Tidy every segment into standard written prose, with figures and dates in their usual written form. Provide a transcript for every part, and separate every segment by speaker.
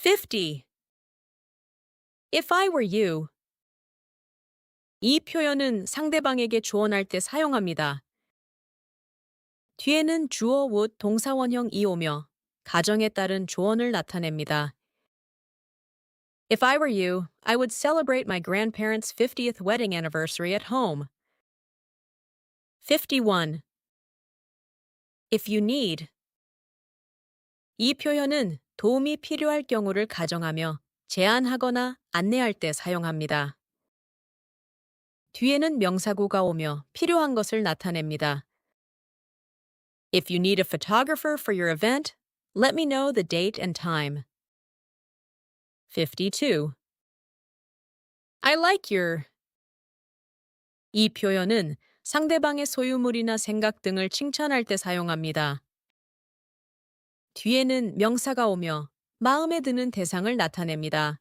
Speaker 1: 50. If I were you. 이 표현은 상대방에게 조언할 때 사용합니다. 뒤에는 주어 would 동사원형 이 오며 가정에 따른 조언을 나타냅니다. If I were you, I would celebrate my grandparents' 50th wedding anniversary at home. 51. If you need. 이 표현은 도움이 필요할 경우를 가정하며 제안하거나 안내할 때 사용합니다. 뒤에는 명사구가 오며 필요한 것을 나타냅니다. If you need a photographer for your event, let me know the date and time. 52. I like your. 이 표현은 상대방의 소유물이나 생각 등을 칭찬할 때 사용합니다. 뒤에는 명사가 오며 마음에 드는 대상을 나타냅니다.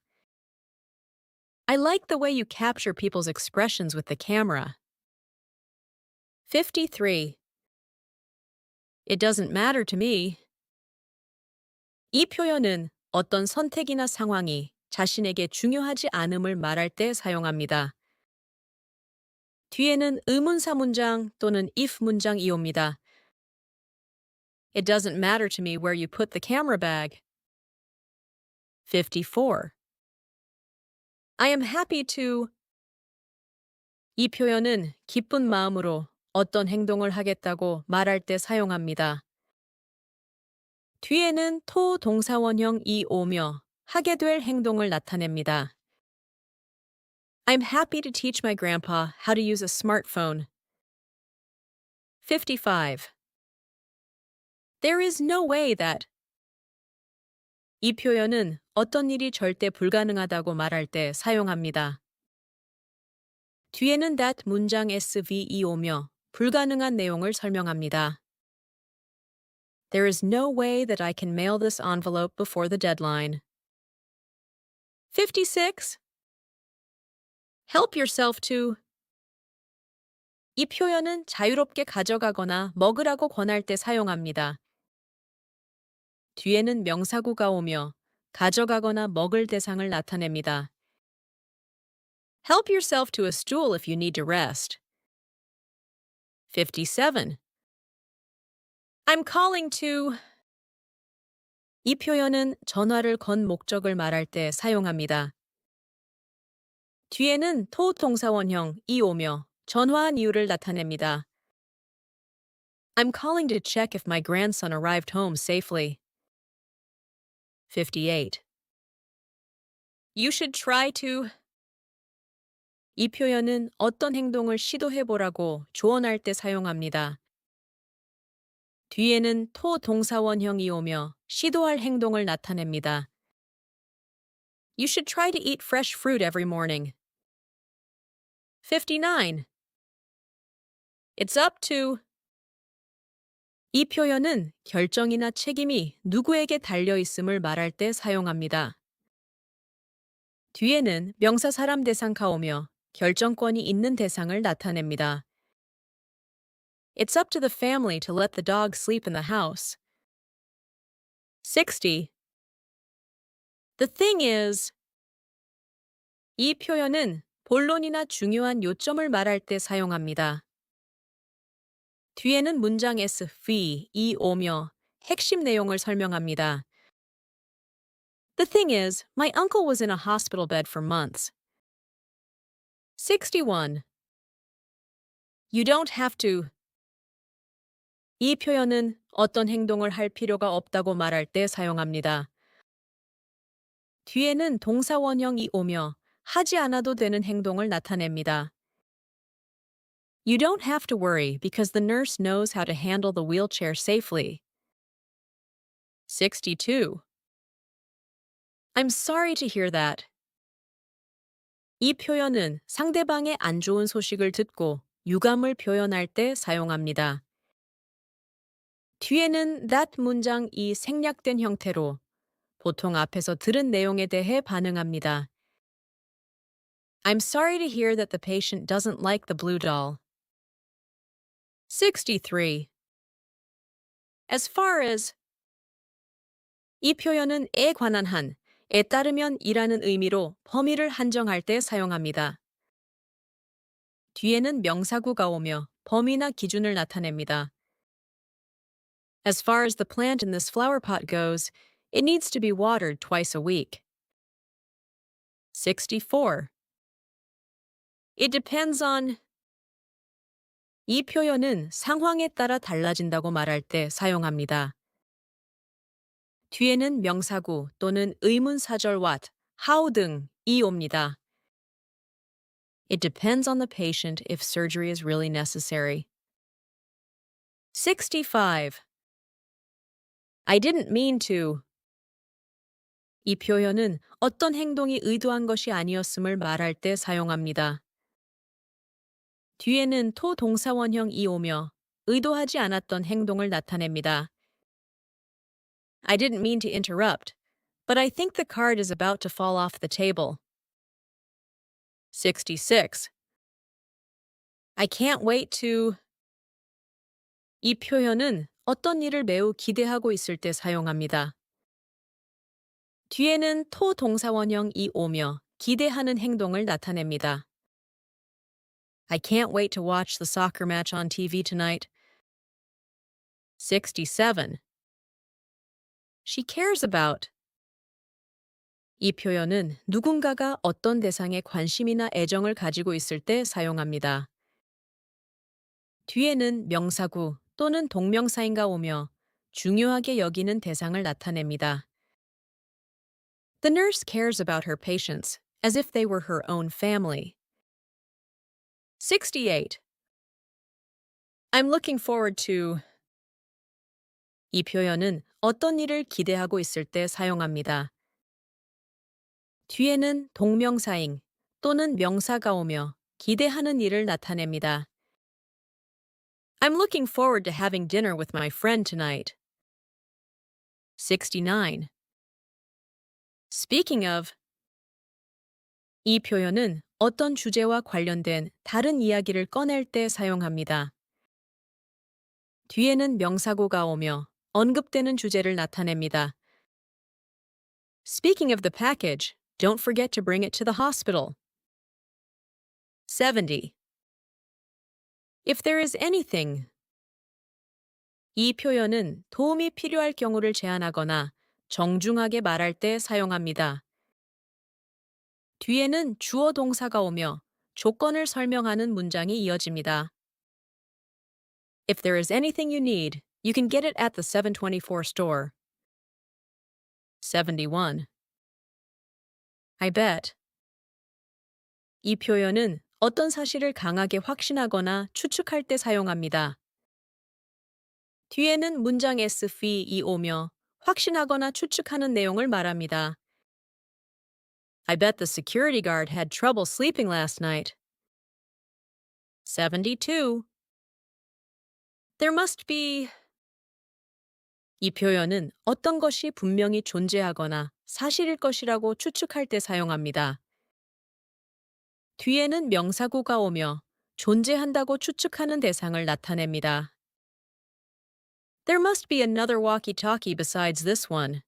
Speaker 1: I like the way you capture people's expressions with the camera. 53. It doesn't matter to me. 이 표현은 어떤 선택이나 상황이 자신에게 중요하지 않음을 말할 때 사용합니다. 뒤에는 의문사 문장 또는 if 문장이 옵니다. It doesn't matter to me where you put the camera bag. 54. I am happy to. 이 표현은 기쁜 마음으로 어떤 행동을 하겠다고 말할 때 사용합니다. 뒤에는 토 동사원형 이 오며 하게 될 행동을 나타냅니다. I'm happy to teach my grandpa how to use a smartphone. 55. There is no way that. 이 표현은 어떤 일이 절대 불가능하다고 말할 때 사용합니다. 뒤에는 that 문장 SV이 오며 불가능한 내용을 설명합니다. There is no way that I can mail this envelope before the deadline. 56. Help yourself to. 이 표현은 자유롭게 가져가거나 먹으라고 권할 때 사용합니다. 뒤에는 명사구가 오며 가져가거나 먹을 대상을 나타냅니다. Help yourself to a stool if you need to rest. 57. I'm calling to. 이 표현은 전화를 건 목적을 말할 때 사용합니다. 뒤에는 토 동사원형 이 오며 전화한 이유를 나타냅니다. I'm calling to check if my grandson arrived home safely. 58. You should try to. 이 표현은 어떤 행동을 시도해보라고 조언할 때 사용합니다. 뒤에는 토 동사원형이 오며 시도할 행동을 나타냅니다. You should try to eat fresh fruit every morning. 59. It's up to. 이 표현은 결정이나 책임이 누구에게 달려있음을 말할 때 사용합니다. 뒤에는 명사 사람 대상가 오며 결정권이 있는 대상을 나타냅니다. It's up to the family to let the dog sleep in the house. 60. The thing is. 이 표현은 본론이나 중요한 요점을 말할 때 사용합니다. 뒤에는 문장 SV, 이 오며 핵심 내용을 설명합니다. The thing is, my uncle was in a hospital bed for months. 61. You don't have to. 이 표현은 어떤 행동을 할 필요가 없다고 말할 때 사용합니다. 뒤에는 동사원형이 오며 하지 않아도 되는 행동을 나타냅니다. You don't have to worry because the nurse knows how to handle the wheelchair safely. 62. I'm sorry to hear that. 이 표현은 상대방의 안 좋은 소식을 듣고 유감을 표현할 때 사용합니다. 뒤에는 that 문장이 생략된 형태로 보통 앞에서 들은 내용에 대해 반응합니다. I'm sorry to hear that the patient doesn't like the blue doll. 63. As far as. 이 표현은 에 관한 한 에 따르면 이라는 의미로 범위를 한정할 때 사용합니다. 뒤에는 명사구가 오며 범위나 기준을 나타냅니다. As far as the plant in this flower pot goes, it needs to be watered twice a week. 64. It depends on. 이 표현은 상황에 따라 달라진다고 말할 때 사용합니다. 뒤에는 명사구 또는 의문사절 what, how 등이 옵니다. It depends on the patient if surgery is really necessary. 65. I didn't mean to. 이 표현은 어떤 행동이 의도한 것이 아니었음을 말할 때 사용합니다. 뒤에는 토 동사원형이 오며 의도하지 않았던 행동을 나타냅니다. I didn't mean to interrupt, but I think the card is about to fall off the table. 66. I can't wait to. 이 표현은 어떤 일을 매우 기대하고 있을 때 사용합니다. 뒤에는 토 동사원형이 오며 기대하는 행동을 나타냅니다. I can't wait to watch the soccer match on TV tonight. 67. She cares about. 이 표현은 누군가가 어떤 대상에 관심이나 애정을 가지고 있을 때 사용합니다. 뒤에는 명사구 또는 동명사인가 오며 중요하게 여기는 대상을 나타냅니다. The nurse cares about her patients as if they were her own family. 68. I'm looking forward to. 이 표현은 어떤 일을 기대하고 있을 때 사용합니다. 뒤에는 동명사인 또는 명사가 오며 기대하는 일을 나타냅니다. I'm looking forward to having dinner with my friend tonight. 69. Speaking of. 이 표현은 어떤 주제와 관련된 다른 이야기를 꺼낼 때 사용합니다. 뒤에는 명사구가 오며 언급되는 주제를 나타냅니다. Speaking of the package, don't forget to bring it to the hospital. 70. If there is anything. 이 표현은 도움이 필요할 경우를 제안하거나 정중하게 말할 때 사용합니다. 뒤에는 주어 동사가 오며 조건을 설명하는 문장이 이어집니다. If there is anything you need, you can get it at the 724 store. 71. I bet. 이 표현은 어떤 사실을 강하게 확신하거나 추측할 때 사용합니다. 뒤에는 문장 SV이 오며 확신하거나 추측하는 내용을 말합니다. I bet the security guard had trouble sleeping last night. 72. There must be. 이 표현은 어떤 것이 분명히 존재하거나 사실일 것이라고 추측할 때 사용합니다. 뒤에는 명사구가 오며 존재한다고 추측하는 대상을 나타냅니다. There must be another walkie-talkie besides this one.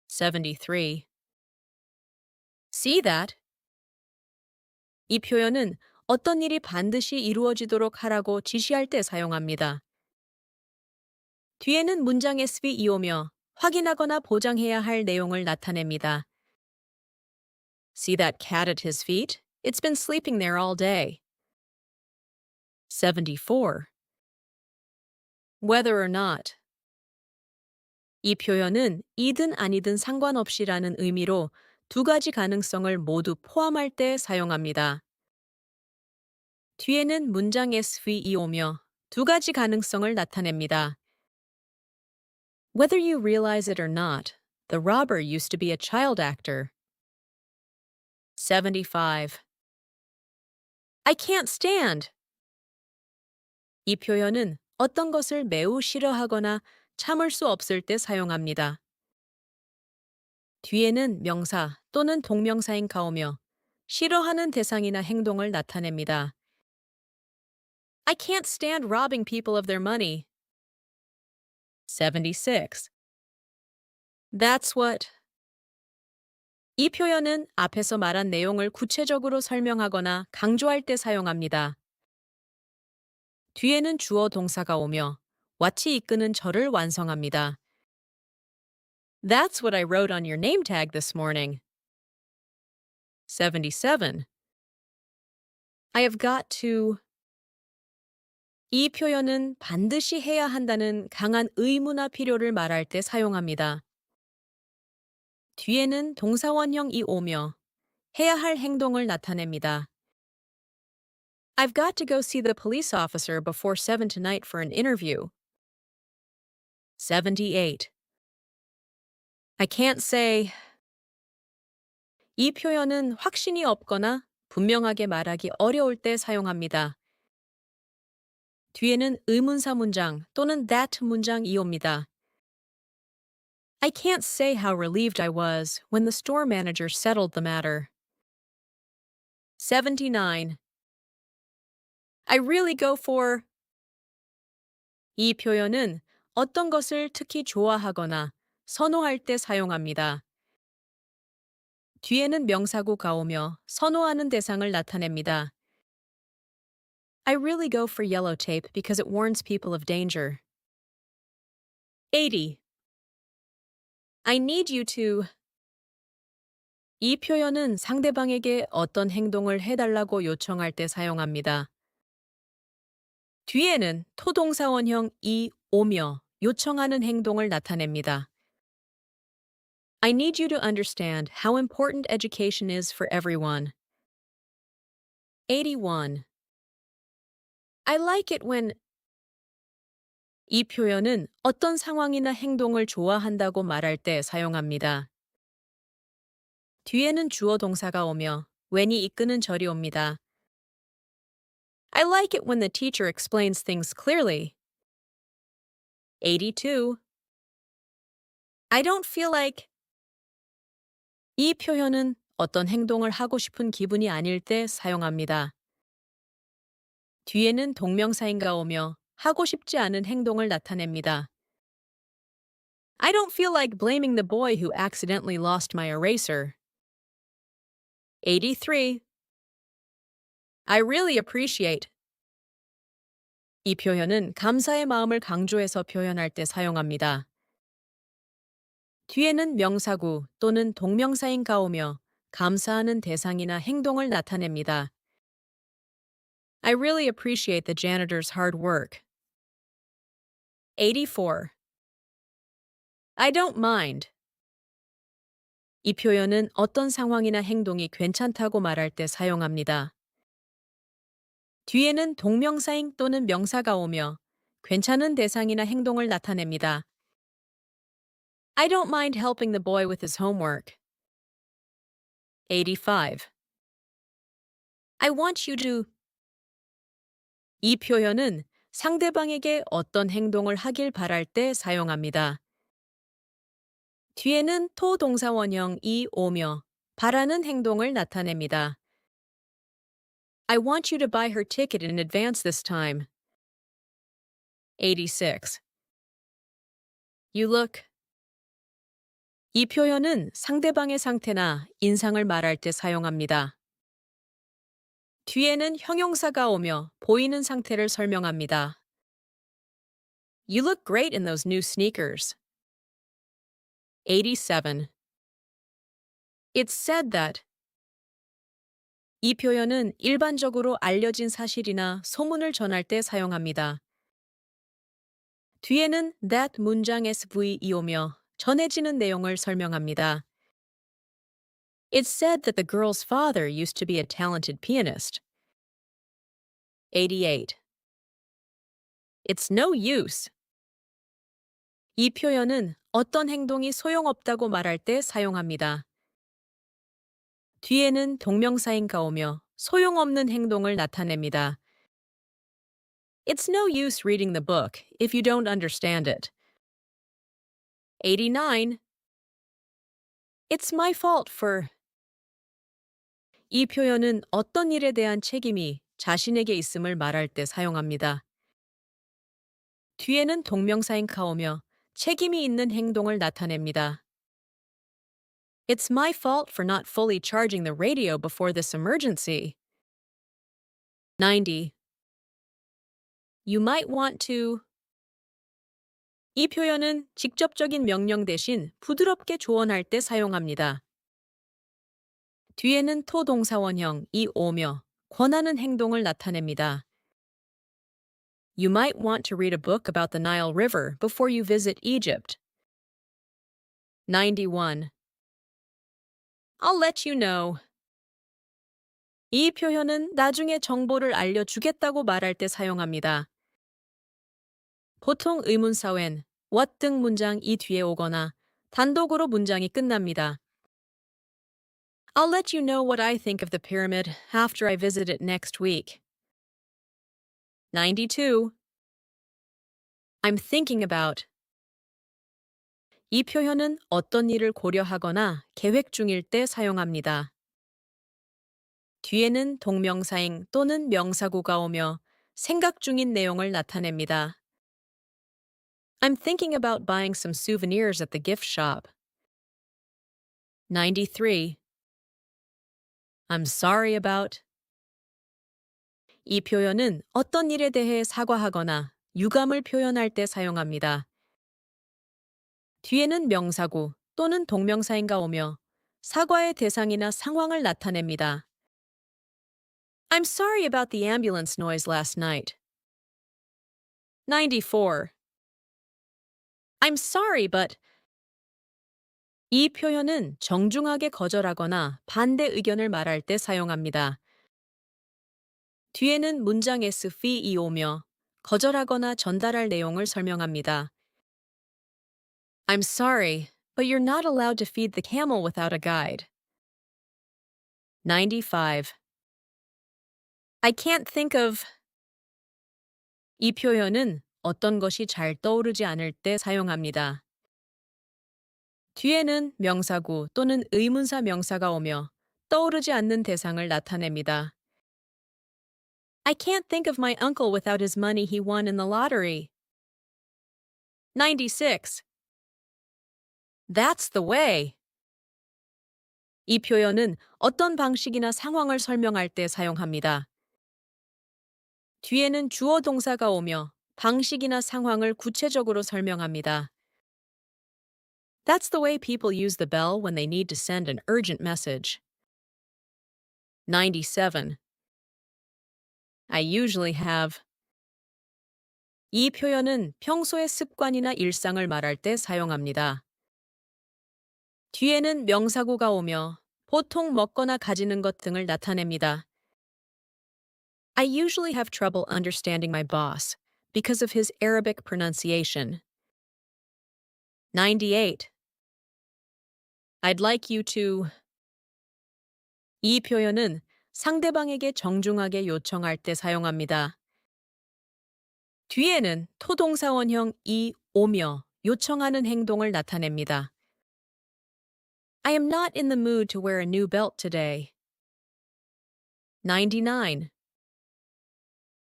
Speaker 1: 73. See that? 이 표현은 어떤 일이 반드시 이루어지도록 하라고 지시할 때 사용합니다. 뒤에는 문장 SV이 오며 확인하거나 보장해야 할 내용을 나타냅니다. See that cat at his feet? It's been sleeping there all day. 74. Whether or not. 이 표현은 이든 아니든 상관없이라는 의미로 두 가지 가능성을 모두 포함할 때 사용합니다. 뒤에는 문장 SV이 오며 두 가지 가능성을 나타냅니다. Whether you realize it or not, the robber used to be a child actor. 75. I can't stand. 이 표현은 어떤 것을 매우 싫어하거나 참을 수 없을 때 사용합니다. 뒤에는 명사 또는 동명사인가 오며 싫어하는 대상이나 행동을 나타냅니다. I can't stand robbing people of their money. 76. That's what. 이 표현은 앞에서 말한 내용을 구체적으로 설명하거나 강조할 때 사용합니다. 뒤에는 주어 동사가 오며 what이 이끄는 절을 완성합니다. That's what I wrote on your name tag this morning. 77. I have got to. 이 표현은 반드시 해야 한다는 강한 의무나 필요를 말할 때 사용합니다. 뒤에는 동사원형이 오며 해야 할 행동을 나타냅니다. I've got to go see the police officer before 7 tonight for an interview. 78. I can't say. 이 표현은 확신이 없거나 분명하게 말하기 어려울 때 사용합니다. 뒤에는 의문사 문장 또는 that 문장이 옵니다. I can't say how relieved I was when the store manager settled the matter. 79. I really go for. 이 표현은 어떤 것을 특히 좋아하거나 선호할 때 사용합니다. 뒤에는 명사구가 오며 선호하는 대상을 나타냅니다. I really go for yellow tape because it warns people of danger. 80. I need you to. 이 표현은 상대방에게 어떤 행동을 해달라고 요청할 때 사용합니다. 뒤에는 토동사원형 이 오며 요청하는 행동을 나타냅니다. I need you to understand how important education is for everyone. 81. I like it when. 이 표현은 어떤 상황이나 행동을 좋아한다고 말할 때 사용합니다. 뒤에는 주어 동사가 오며 when이 이끄는 절이 옵니다. I like it when the teacher explains things clearly. 82. I don't feel like. 이 표현은 어떤 행동을 하고 싶은 기분이 아닐 때 사용합니다. 뒤에는 동명사인가 오며 하고 싶지 않은 행동을 나타냅니다. I don't feel like blaming the boy who accidentally lost my eraser. 83. I really appreciate. 이 표현은 감사의 마음을 강조해서 표현할 때 사용합니다. 뒤에는 명사구 또는 동명사인가 오며 감사하는 대상이나 행동을 나타냅니다. I really appreciate the janitor's hard work. 84. I don't mind. 이 표현은 어떤 상황이나 행동이 괜찮다고 말할 때 사용합니다. 뒤에는 동명사인 또는 명사가 오며 괜찮은 대상이나 행동을 나타냅니다. I don't mind helping the boy with his homework. 85. I want you to. 이 표현은 상대방에게 어떤 행동을 하길 바랄 때 사용합니다. 뒤에는 토동사원형이 오며 바라는 행동을 나타냅니다. I want you to buy her ticket in advance this time. 86. You look. 이 표현은 상대방의 상태나 인상을 말할 때 사용합니다. 뒤에는 형용사가 오며 보이는 상태를 설명합니다. You look great in those new sneakers. 87. It's said that. 이 표현은 일반적으로 알려진 사실이나 소문을 전할 때 사용합니다. 뒤에는 that 문장 SV이 오며 전해지는 내용을 설명합니다. It's said that the girl's father used to be a talented pianist. 88. It's no use. 이 표현은 어떤 행동이 소용없다고 말할 때 사용합니다. 뒤에는 동명사인가 오며 소용없는 행동을 나타냅니다. It's no use reading the book if you don't understand it. 89. It's my fault for. 이 표현은 어떤 일에 대한 책임이 자신에게 있음을 말할 때 사용합니다. 뒤에는 동명사인가 오며 책임이 있는 행동을 나타냅니다. It's my fault for not fully charging the radio before this emergency. 90. You might want to. 이 표현은 직접적인 명령 대신 부드럽게 조언할 때 사용합니다. 뒤에는 토동사원형 이 오며 권하는 행동을 나타냅니다. You might want to read a book about the Nile River before you visit Egypt. 91. I'll let you know. 이 표현은 나중에 정보를 알려주겠다고 말할 때 사용합니다. 보통 의문사 when, what 등 문장이 뒤에 오거나 단독으로 문장이 끝납니다. I'll let you know what I think of the pyramid after I visit it next week. 92. I'm thinking about. 이 표현은 어떤 일을 고려하거나 계획 중일 때 사용합니다. 뒤에는 동명사행 또는 명사구가 오며 생각 중인 내용을 나타냅니다. I'm thinking about buying some souvenirs at the gift shop. 93. I'm sorry about. 이 표현은 어떤 일에 대해 사과하거나 유감을 표현할 때 사용합니다. 뒤에는 명사구 또는 동명사인가 오며 사과의 대상이나 상황을 나타냅니다. I'm sorry about the ambulance noise last night. 94. I'm sorry, but. 이 표현은 정중하게 거절하거나 반대 의견을 말할 때 사용합니다. 뒤에는 문장 SV이 오며 거절하거나 전달할 내용을 설명합니다. I'm sorry, but you're not allowed to feed the camel without a guide. 95. I can't think of. 이 표현은 어떤 것이 잘 떠오르지 않을 때 사용합니다. 뒤에는 명사구 또는 의문사 명사가 오며 떠오르지 않는 대상을 나타냅니다. I can't think of my uncle without his money he won in the lottery. 96. That's the way. 이 표현은 어떤 방식이나 상황을 설명할 때 사용합니다. 뒤에는 주어 동사가 오며 방식이나 상황을 구체적으로 설명합니다. That's the way people use the bell when they need to send an urgent message. 97. I usually have. 이 표현은 평소의 습관이나 일상을 말할 때 사용합니다. 뒤에는 명사구가 오며 보통 먹거나 가지는 것 등을 나타냅니다. I usually have trouble understanding my boss because of his Arabic pronunciation. 98. I'd like you to. 이 표현은 상대방에게 정중하게 요청할 때 사용합니다. 뒤에는 토동사 원형 이 오며 요청하는 행동을 나타냅니다. I am not in the mood to wear a new belt today. 99.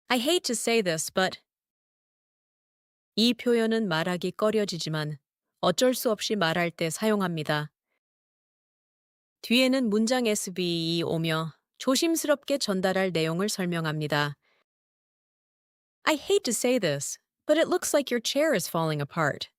Speaker 1: I hate to say this, but. 이 표현은 말하기 꺼려지지만 어쩔 수 없이 말할 때 사용합니다. 뒤에는 문장 SV이 오며 조심스럽게 전달할 내용을 설명합니다. I hate to say this, but it looks like your chair is falling apart.